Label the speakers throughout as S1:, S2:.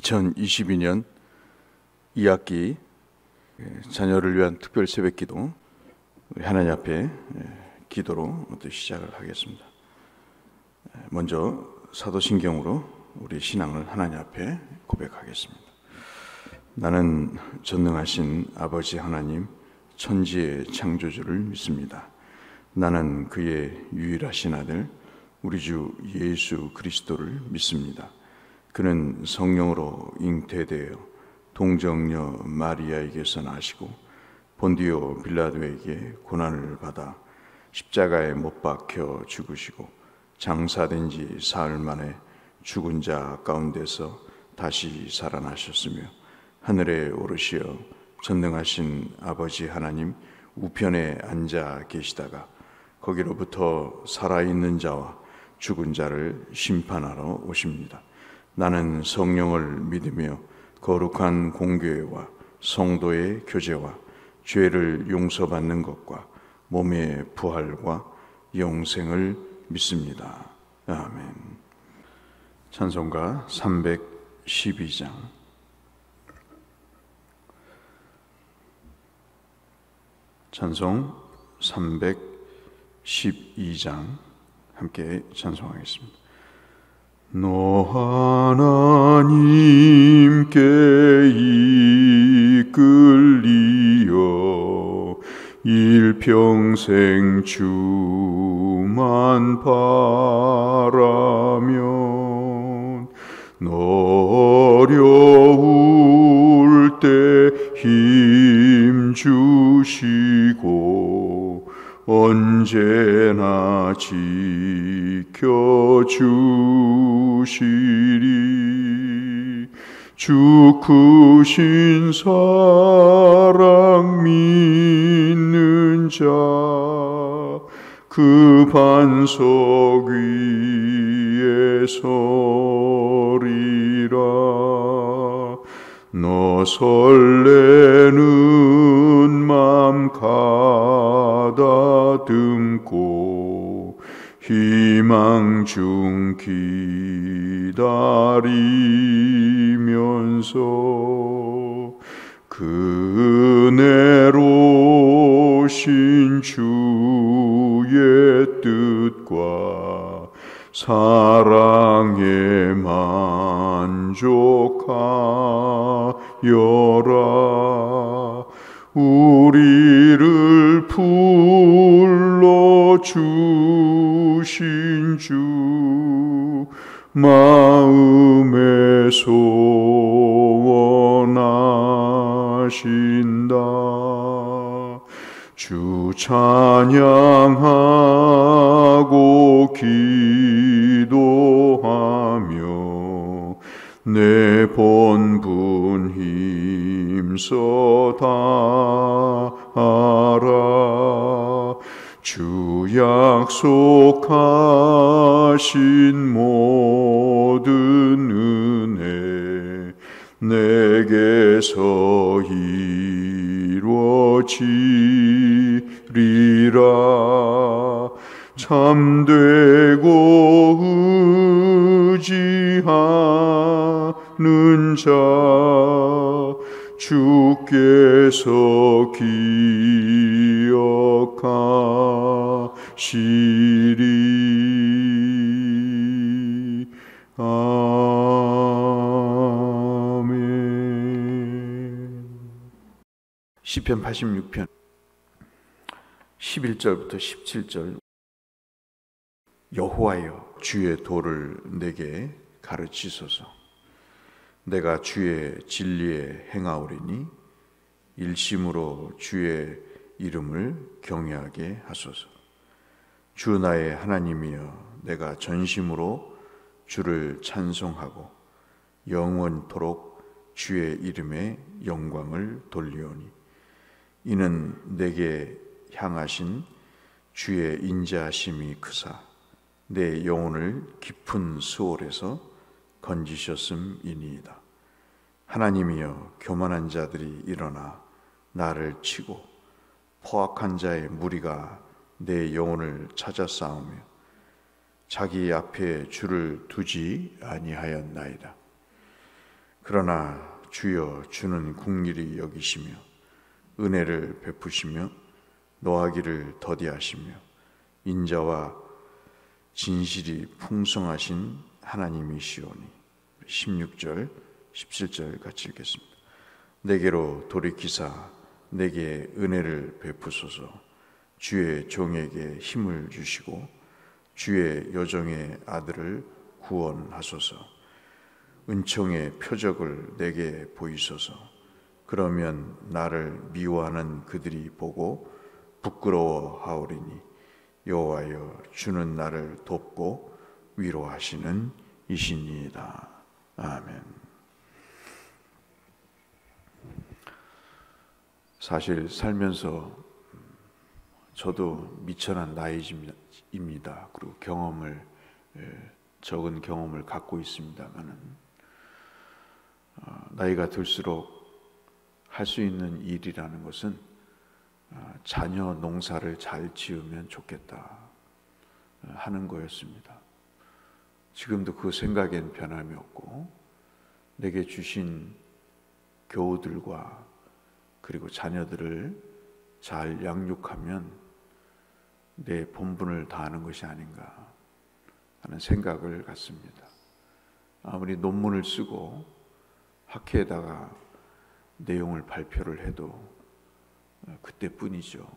S1: 2022년 2학기 자녀를 위한 특별 새벽기도 하나님 앞에 기도로 시작을 하겠습니다. 먼저 사도신경으로 우리 신앙을 하나님 앞에 고백하겠습니다. 나는 전능하신 아버지 하나님 천지의 창조주를 믿습니다. 나는 그의 유일하신 아들 우리 주 예수 그리스도를 믿습니다. 그는 성령으로 잉태되어 동정녀 마리아에게서 나시고 본디오 빌라도에게 고난을 받아 십자가에 못 박혀 죽으시고 장사된 지 사흘 만에 죽은 자 가운데서 다시 살아나셨으며 하늘에 오르시어 전능하신 아버지 하나님 우편에 앉아 계시다가 거기로부터 살아있는 자와 죽은 자를 심판하러 오십니다. 나는 성령을 믿으며 거룩한 공교회와 성도의 교제와 죄를 용서받는 것과 몸의 부활과 영생을 믿습니다. 아멘. 찬송가 312장. 찬송 312장 함께 찬송하겠습니다. 너 하나님께 이끌리어 일평생 주만 바라면 너 어려울 때 힘 주시고 언제나 지켜주시리. 주 크신 사랑 믿는 자 그 반석 위에 서리라. 너 설레는 맘 가다듬고 희망 중 기다리면서 그네로신 주의 뜻과 사랑에 만족하여라. 우리를 불러주신 주 마음에 소원하신다. 주 찬양하고 기도하며 내 본분 힘써 다하라. 주 약속하신 모든 은혜 내게서 이루어지리라. 참되고 의지하는 자 주께서 기억하시리. 아멘. 시편 86편 11절부터 17절. 여호와여 주의 도를 내게 가르치소서. 내가 주의 진리에 행하오리니 일심으로 주의 이름을 경외하게 하소서. 주 나의 하나님이여 내가 전심으로 주를 찬송하고 영원토록 주의 이름에 영광을 돌리오니 이는 내게 향하신 주의 인자하심이 크사 내 영혼을 깊은 수월에서 건지셨음이니이다. 하나님이여 교만한 자들이 일어나 나를 치고 포악한 자의 무리가 내 영혼을 찾아 싸우며 자기 앞에 주를 두지 아니하였나이다. 그러나 주여 주는 긍휼히 여기시며 은혜를 베푸시며 노하기를 더디하시며 인자와 진실이 풍성하신 하나님이시오니. 16절 17절 같이 읽겠습니다. 내게로 돌이키사 내게 은혜를 베푸소서. 주의 종에게 힘을 주시고 주의 여종의 아들을 구원하소서. 은총의 표적을 내게 보이소서. 그러면 나를 미워하는 그들이 보고 부끄러워하오리니 여호와여 주는 나를 돕고 위로하시는 이시니이다. 아멘. 사실 살면서 저도 미천한 나이입니다. 그리고 적은 경험을 갖고 있습니다만은 나이가 들수록 할 수 있는 일이라는 것은 자녀 농사를 잘 지으면 좋겠다 하는 거였습니다. 지금도 그 생각엔 변함이 없고 내게 주신 교우들과 그리고 자녀들을 잘 양육하면 내 본분을 다하는 것이 아닌가 하는 생각을 갖습니다. 아무리 논문을 쓰고 학회에다가 내용을 발표를 해도 그때뿐이죠.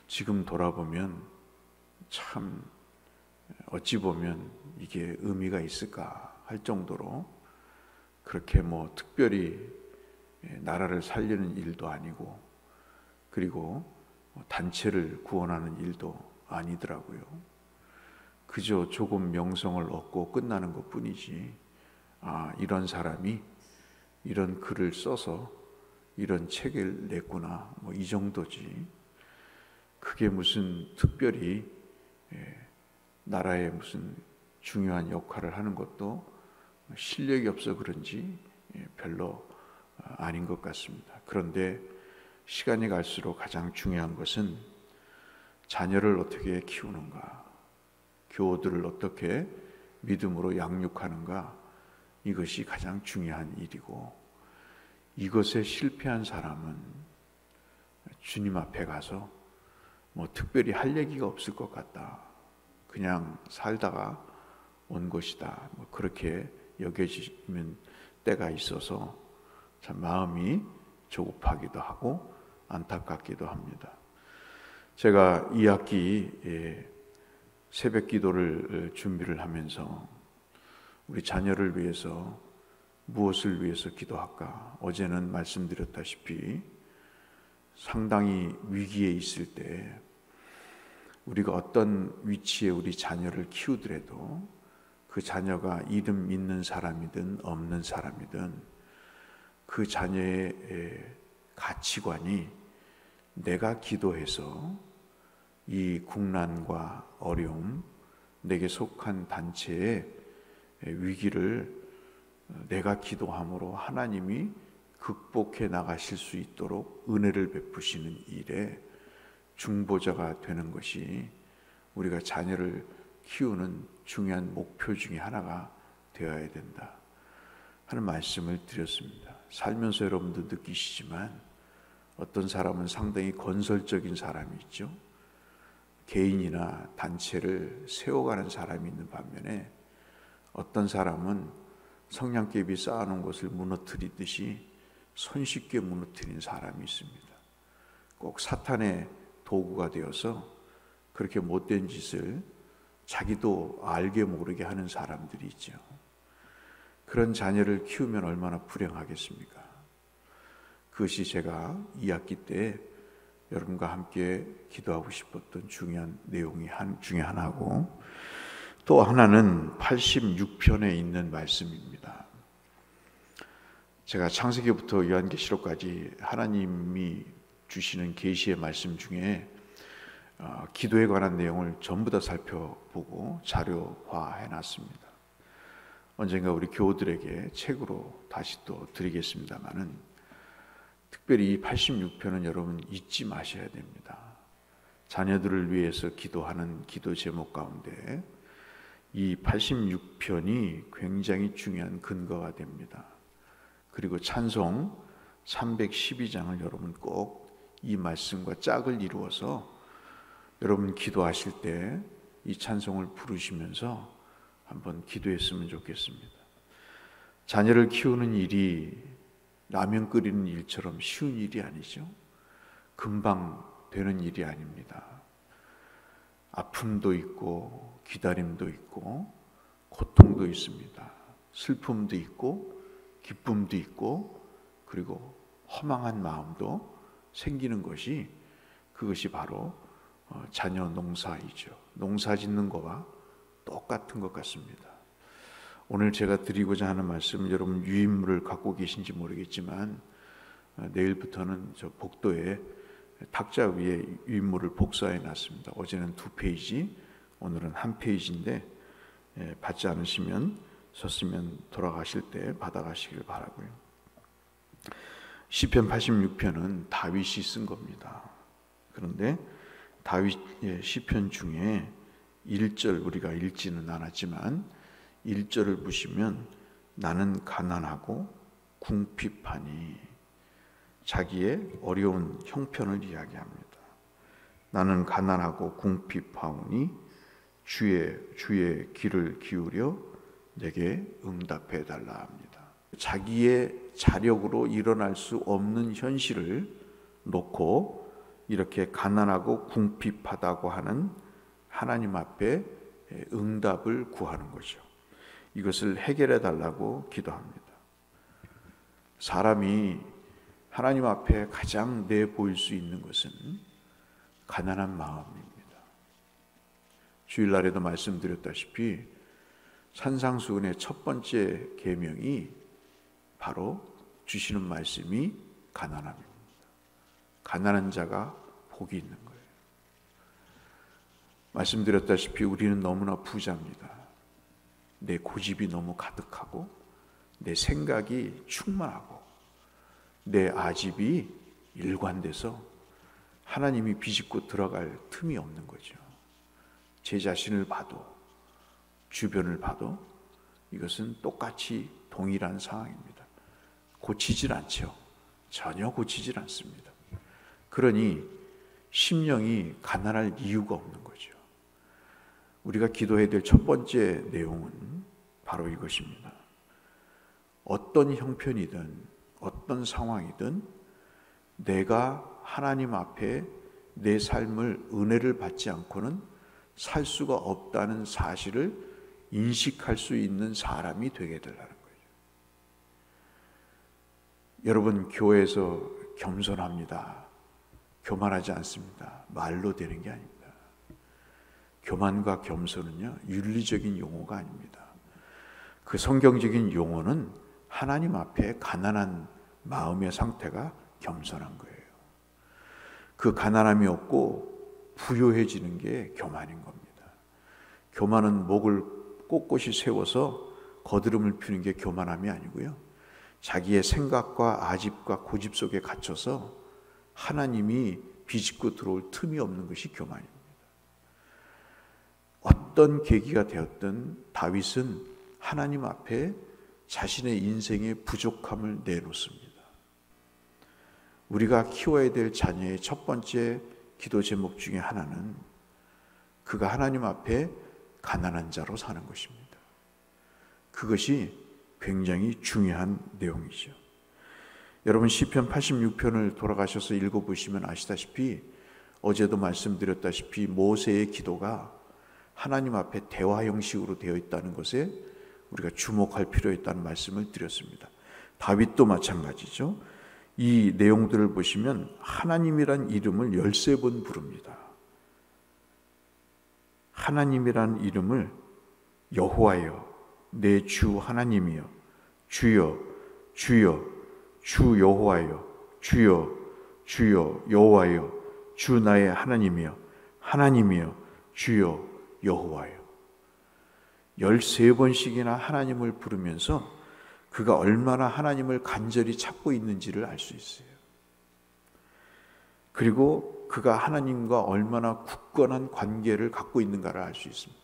S1: 지금 돌아보면 참 어찌 보면 이게 의미가 있을까 할 정도로 그렇게 특별히 나라를 살리는 일도 아니고 그리고 단체를 구원하는 일도 아니더라고요. 그저 조금 명성을 얻고 끝나는 것뿐이지 이런 사람이 이런 글을 써서 이런 책을 냈구나 이 정도지. 그게 무슨 특별히 나라에 무슨 중요한 역할을 하는 것도 실력이 없어 그런지 별로 아닌 것 같습니다. 그런데 시간이 갈수록 가장 중요한 것은 자녀를 어떻게 키우는가, 교우들을 어떻게 믿음으로 양육하는가, 이것이 가장 중요한 일이고, 이것에 실패한 사람은 주님 앞에 가서 특별히 할 얘기가 없을 것 같다, 그냥 살다가 온 것이다, 그렇게 여겨지면 때가 있어서 참 마음이 조급하기도 하고 안타깝기도 합니다. 제가 2학기 새벽 기도를 준비를 하면서 우리 자녀를 위해서 무엇을 위해서 기도할까? 어제는 말씀드렸다시피 상당히 위기에 있을 때 우리가 어떤 위치에 우리 자녀를 키우더라도 그 자녀가 이름 있는 사람이든 없는 사람이든 그 자녀의 가치관이 내가 기도해서 이 국난과 어려움, 내게 속한 단체의 위기를 내가 기도함으로 하나님이 극복해 나가실 수 있도록 은혜를 베푸시는 일에 중보자가 되는 것이 우리가 자녀를 키우는 중요한 목표 중에 하나가 되어야 된다 하는 말씀을 드렸습니다. 살면서 여러분도 느끼시지만 어떤 사람은 상당히 건설적인 사람이 있죠. 개인이나 단체를 세워가는 사람이 있는 반면에 어떤 사람은 성냥개비 쌓아놓은 것을 무너뜨리듯이 손쉽게 무너뜨린 사람이 있습니다. 꼭 사탄의 도구가 되어서 그렇게 못된 짓을 자기도 알게 모르게 하는 사람들이 있죠. 그런 자녀를 키우면 얼마나 불행하겠습니까? 그것이 제가 2학기 때 여러분과 함께 기도하고 싶었던 중요한 내용이 중에 하나고, 또 하나는 86편에 있는 말씀입니다. 제가 창세기부터 요한계시록까지 하나님이 주시는 계시의 말씀 중에 기도에 관한 내용을 전부 다 살펴보고 자료화해 놨습니다. 언젠가 우리 교우들에게 책으로 다시 또 드리겠습니다만은, 특별히 이 86편은 여러분 잊지 마셔야 됩니다. 자녀들을 위해서 기도하는 기도 제목 가운데 이 86편이 굉장히 중요한 근거가 됩니다. 그리고 찬송 312장을 여러분 꼭 이 말씀과 짝을 이루어서 여러분 기도하실 때 이 찬송을 부르시면서 한번 기도했으면 좋겠습니다. 자녀를 키우는 일이 라면 끓이는 일처럼 쉬운 일이 아니죠. 금방 되는 일이 아닙니다. 아픔도 있고 기다림도 있고 고통도 있습니다. 슬픔도 있고 기쁨도 있고 그리고 허망한 마음도 생기는 것이 그것이 바로 자녀 농사이죠. 농사 짓는 거와 똑같은 것 같습니다. 오늘 제가 드리고자 하는 말씀은 여러분 유인물을 갖고 계신지 모르겠지만 내일부터는 저 복도에 탁자 위에 유인물을 복사해 놨습니다. 어제는 2페이지, 오늘은 1페이지인데 받지 않으시면 썼으면 돌아가실 때 받아가시길 바라고요. 시편 86편은 다윗이 쓴 겁니다. 그런데 다윗의 시편 중에 1절 우리가 읽지는 않았지만 1절을 보시면 나는 가난하고 궁핍하니 자기의 어려운 형편을 이야기합니다. 나는 가난하고 궁핍하오니 주의 귀를 기울여 내게 응답해 달라 합니다. 자기의 자력으로 일어날 수 없는 현실을 놓고 이렇게 가난하고 궁핍하다고 하는 하나님 앞에 응답을 구하는 거죠. 이것을 해결해 달라고 기도합니다. 사람이 하나님 앞에 가장 내보일 수 있는 것은 가난한 마음입니다. 주일날에도 말씀드렸다시피 산상수훈의 첫 번째 계명이 바로 주시는 말씀이 가난함입니다. 가난한 자가 복이 있는 거예요. 말씀드렸다시피 우리는 너무나 부자입니다. 내 고집이 너무 가득하고 내 생각이 충만하고 내 아집이 일관돼서 하나님이 비집고 들어갈 틈이 없는 거죠. 제 자신을 봐도 주변을 봐도 이것은 똑같이 동일한 상황입니다. 고치질 않죠. 전혀 고치질 않습니다. 그러니 심령이 가난할 이유가 없는 거죠. 우리가 기도해야 될 첫 번째 내용은 바로 이것입니다. 어떤 형편이든 어떤 상황이든 내가 하나님 앞에 내 삶을 은혜를 받지 않고는 살 수가 없다는 사실을 인식할 수 있는 사람이 되게 되라는 거예요. 여러분 교회에서 겸손합니다. 교만하지 않습니다. 말로 되는 게 아닙니다. 교만과 겸손은요, 윤리적인 용어가 아닙니다. 그 성경적인 용어는 하나님 앞에 가난한 마음의 상태가 겸손한 거예요. 그 가난함이 없고 부요해지는 게 교만인 겁니다. 교만은 목을 꼿꼿이 세워서 거드름을 피우는 게 교만함이 아니고요. 자기의 생각과 아집과 고집 속에 갇혀서 하나님이 비집고 들어올 틈이 없는 것이 교만입니다. 어떤 계기가 되었든 다윗은 하나님 앞에 자신의 인생의 부족함을 내놓습니다. 우리가 키워야 될 자녀의 첫 번째 기도 제목 중에 하나는 그가 하나님 앞에 가난한 자로 사는 것입니다. 그것이 굉장히 중요한 내용이죠. 여러분 시편 86편을 돌아가셔서 읽어보시면 아시다시피 어제도 말씀드렸다시피 모세의 기도가 하나님 앞에 대화 형식으로 되어 있다는 것에 우리가 주목할 필요가 있다는 말씀을 드렸습니다. 다윗도 마찬가지죠. 이 내용들을 보시면 하나님이란 이름을 13번 부릅니다. 하나님이란 이름을 여호와여 내 주 하나님이여 주여 주여 주 여호와여 주여 주여 여호와여 주 나의 하나님이여 하나님이여 주여 여호와여 13번씩이나 하나님을 부르면서 그가 얼마나 하나님을 간절히 찾고 있는지를 알 수 있어요. 그리고 그가 하나님과 얼마나 굳건한 관계를 갖고 있는가를 알 수 있습니다.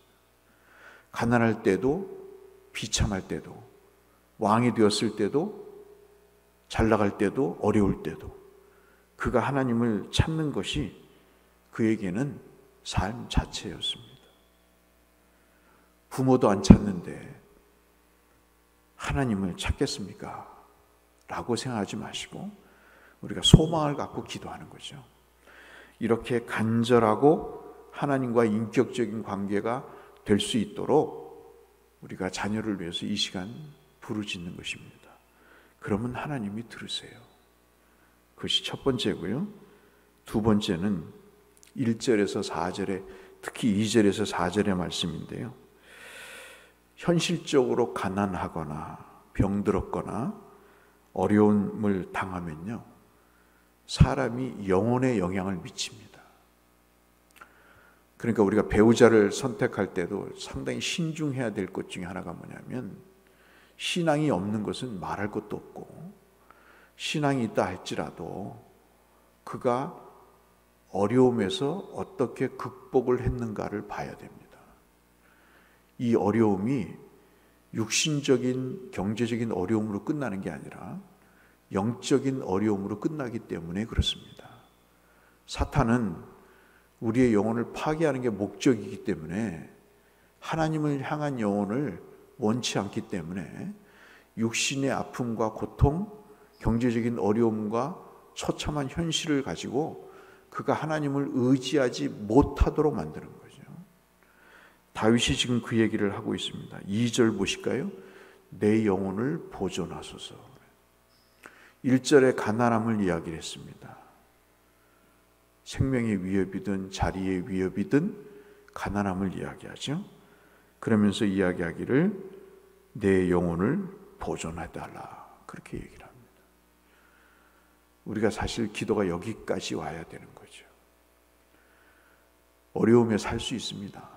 S1: 가난할 때도 비참할 때도 왕이 되었을 때도 잘 나갈 때도 어려울 때도 그가 하나님을 찾는 것이 그에게는 삶 자체였습니다. 부모도 안 찾는데 하나님을 찾겠습니까? 라고 생각하지 마시고 우리가 소망을 갖고 기도하는 거죠. 이렇게 간절하고 하나님과 인격적인 관계가 될 수 있도록 우리가 자녀를 위해서 이 시간 부르짖는 것입니다. 그러면 하나님이 들으세요. 그것이 첫 번째고요. 두 번째는 1절에서 4절에, 특히 2절에서 4절의 말씀인데요. 현실적으로 가난하거나 병들었거나 어려움을 당하면요, 사람이 영혼에 영향을 미칩니다. 그러니까 우리가 배우자를 선택할 때도 상당히 신중해야 될 것 중에 하나가 뭐냐면, 신앙이 없는 것은 말할 것도 없고, 신앙이 있다 할지라도 그가 어려움에서 어떻게 극복을 했는가를 봐야 됩니다. 이 어려움이 육신적인 경제적인 어려움으로 끝나는 게 아니라 영적인 어려움으로 끝나기 때문에 그렇습니다. 사탄은 우리의 영혼을 파괴하는 게 목적이기 때문에 하나님을 향한 영혼을 원치 않기 때문에 육신의 아픔과 고통, 경제적인 어려움과 처참한 현실을 가지고 그가 하나님을 의지하지 못하도록 만드는 거죠. 다윗이 지금 그 얘기를 하고 있습니다. 2절 보실까요? 내 영혼을 보존하소서. 1절에 가난함을 이야기를 했습니다. 생명의 위협이든 자리의 위협이든 가난함을 이야기하죠. 그러면서 이야기하기를 내 영혼을 보존해달라, 그렇게 얘기를 합니다. 우리가 사실 기도가 여기까지 와야 되는 거죠. 어려움에 살 수 있습니다.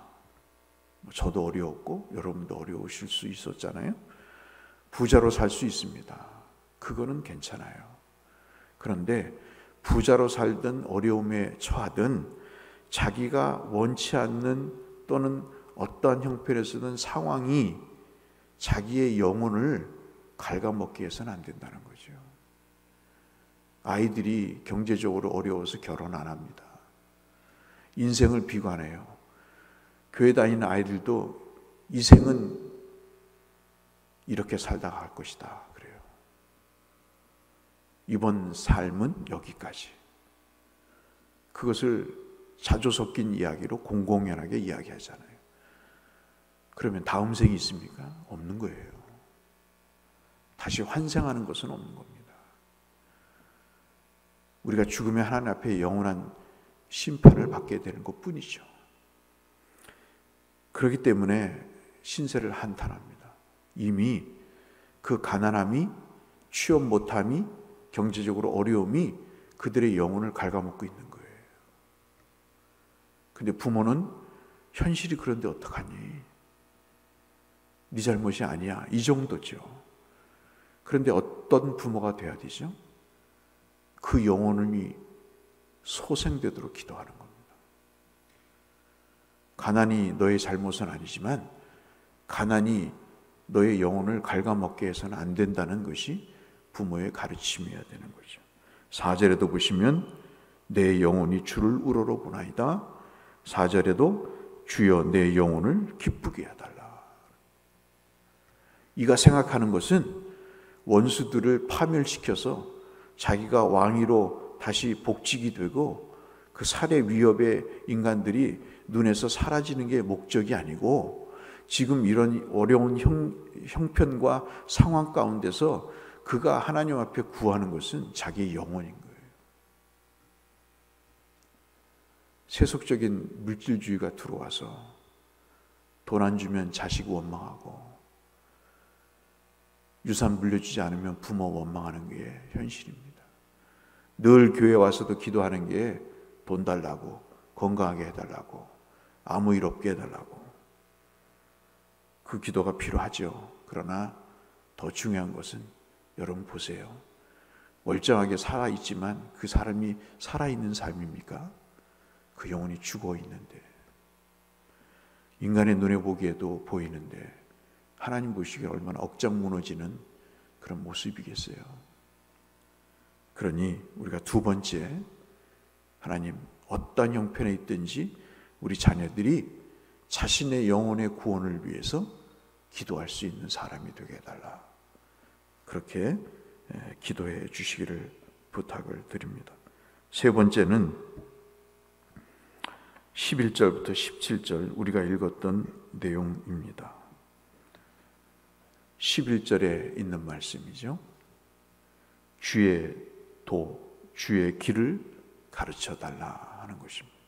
S1: 저도 어려웠고 여러분도 어려우실 수 있었잖아요. 부자로 살 수 있습니다. 그거는 괜찮아요. 그런데 부자로 살든 어려움에 처하든 자기가 원치 않는 또는 어떠한 형편에서든 상황이 자기의 영혼을 갉아먹게 해서는 안 된다는 거죠. 아이들이 경제적으로 어려워서 결혼 안 합니다. 인생을 비관해요. 교회 다니는 아이들도 이 생은 이렇게 살다가 갈 것이다 그래요. 이번 삶은 여기까지. 그것을 자주 섞인 이야기로 공공연하게 이야기하잖아요. 그러면 다음 생이 있습니까? 없는 거예요. 다시 환생하는 것은 없는 겁니다. 우리가 죽으면 하나님 앞에 영원한 심판을 받게 되는 것뿐이죠. 그렇기 때문에 신세를 한탄합니다. 이미 그 가난함이, 취업 못함이, 경제적으로 어려움이 그들의 영혼을 갉아먹고 있는 거예요. 근데 부모는 현실이 그런데 어떡하니? 네 잘못이 아니야. 이 정도죠. 그런데 어떤 부모가 돼야 되죠? 그 영혼이 소생되도록 기도하는 겁니다. 가난이 너의 잘못은 아니지만 가난이 너의 영혼을 갉아먹게 해서는 안 된다는 것이 부모의 가르침이어야 되는 거죠. 4절에도 보시면 내 영혼이 주를 우러러보나이다. 4절에도 주여 내 영혼을 기쁘게 해달라. 이가 생각하는 것은 원수들을 파멸시켜서 자기가 왕위로 다시 복직이 되고 그 살해 위협의 인간들이 눈에서 사라지는 게 목적이 아니고 지금 이런 어려운 형편과 상황 가운데서 그가 하나님 앞에 구하는 것은 자기의 영혼인 거예요. 세속적인 물질주의가 들어와서 돈 안 주면 자식 원망하고 유산 물려주지 않으면 부모 원망하는 게 현실입니다. 늘 교회 와서도 기도하는 게 돈 달라고, 건강하게 해달라고, 아무 일 없게 해달라고. 그 기도가 필요하죠. 그러나 더 중요한 것은 여러분 보세요. 멀쩡하게 살아있지만 그 사람이 살아있는 삶입니까? 그 영혼이 죽어있는데, 인간의 눈에 보기에도 보이는데 하나님 보시기에 얼마나 억장 무너지는 그런 모습이겠어요. 그러니 우리가 두 번째, 하나님 어떤 형편에 있든지 우리 자녀들이 자신의 영혼의 구원을 위해서 기도할 수 있는 사람이 되게 해달라. 그렇게 기도해 주시기를 부탁을 드립니다. 세 번째는 11절부터 17절 우리가 읽었던 내용입니다. 11절에 있는 말씀이죠. 주의 도, 주의 길을 가르쳐 달라 하는 것입니다.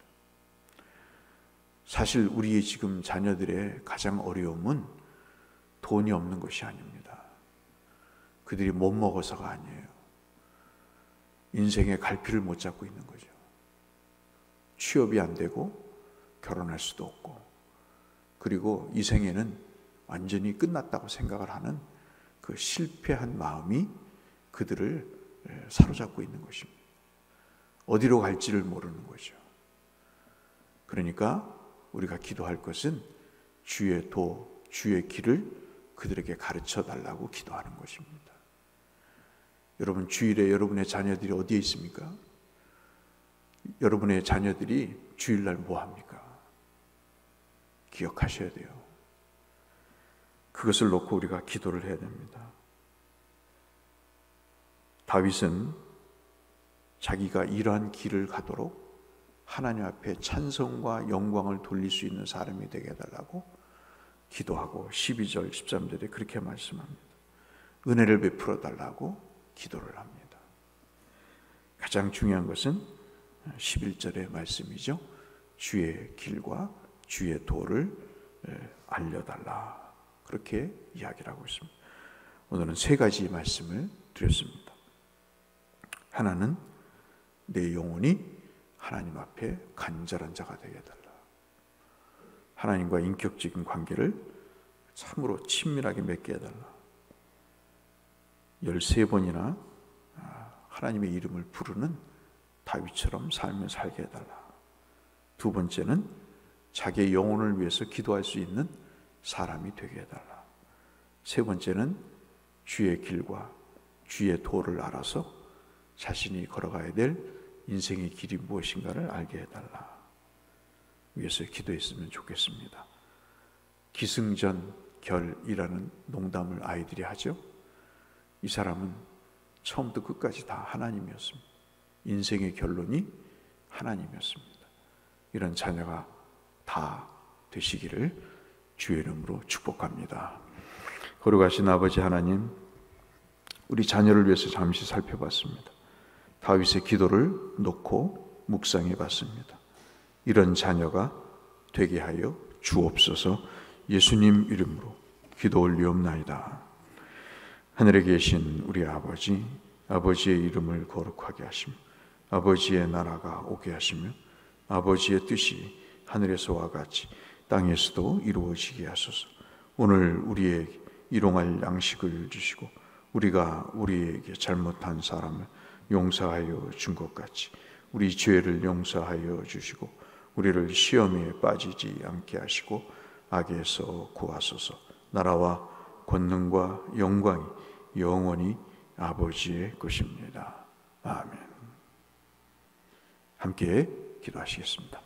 S1: 사실 우리 지금 자녀들의 가장 어려움은 돈이 없는 것이 아닙니다. 그들이 못 먹어서가 아니에요. 인생의 갈피를 못 잡고 있는 거죠. 취업이 안 되고 결혼할 수도 없고, 그리고 이 생에는 완전히 끝났다고 생각을 하는 그 실패한 마음이 그들을 사로잡고 있는 것입니다. 어디로 갈지를 모르는 거죠. 그러니까 우리가 기도할 것은 주의 도, 주의 길을 그들에게 가르쳐 달라고 기도하는 것입니다. 여러분, 주일에 여러분의 자녀들이 어디에 있습니까? 여러분의 자녀들이 주일날 뭐 합니까? 기억하셔야 돼요. 그것을 놓고 우리가 기도를 해야 됩니다. 다윗은 자기가 이러한 길을 가도록 하나님 앞에 찬송과 영광을 돌릴 수 있는 사람이 되게 해달라고 기도하고 12절, 13절에 그렇게 말씀합니다. 은혜를 베풀어 달라고 기도를 합니다. 가장 중요한 것은 11절의 말씀이죠. 주의 길과 주의 도를 알려달라. 그렇게 이야기를 하고 있습니다. 오늘은 세 가지 말씀을 드렸습니다. 하나는 내 영혼이 하나님 앞에 간절한 자가 되게 해달라. 하나님과 인격적인 관계를 참으로 친밀하게 맺게 해달라. 13번이나 하나님의 이름을 부르는 다윗처럼 삶을 살게 해달라. 두 번째는 자기의 영혼을 위해서 기도할 수 있는 사람이 되게 해달라. 세 번째는 주의 길과 주의 도를 알아서 자신이 걸어가야 될 인생의 길이 무엇인가를 알게 해달라. 위해서 기도했으면 좋겠습니다. 기승전결이라는 농담을 아이들이 하죠. 이 사람은 처음부터 끝까지 다 하나님이었습니다. 인생의 결론이 하나님이었습니다. 이런 자녀가 다 되시기를 주의 이름으로 축복합니다. 거룩하신 아버지 하나님, 우리 자녀를 위해서 잠시 살펴봤습니다. 다윗의 기도를 놓고 묵상해 봤습니다. 이런 자녀가 되게 하여 주옵소서. 예수님 이름으로 기도 올리옵나이다. 하늘에 계신 우리 아버지, 아버지의 이름을 거룩하게 하시며 아버지의 나라가 오게 하시며 아버지의 뜻이 하늘에서와 같이 땅에서도 이루어지게 하소서. 오늘 우리에게 일용할 양식을 주시고 우리가 우리에게 잘못한 사람을 용서하여 준 것 같이 우리 죄를 용서하여 주시고 우리를 시험에 빠지지 않게 하시고 악에서 구하소서. 나라와 권능과 영광이 영원히 아버지의 것입니다. 아멘. 함께 기도하시겠습니다.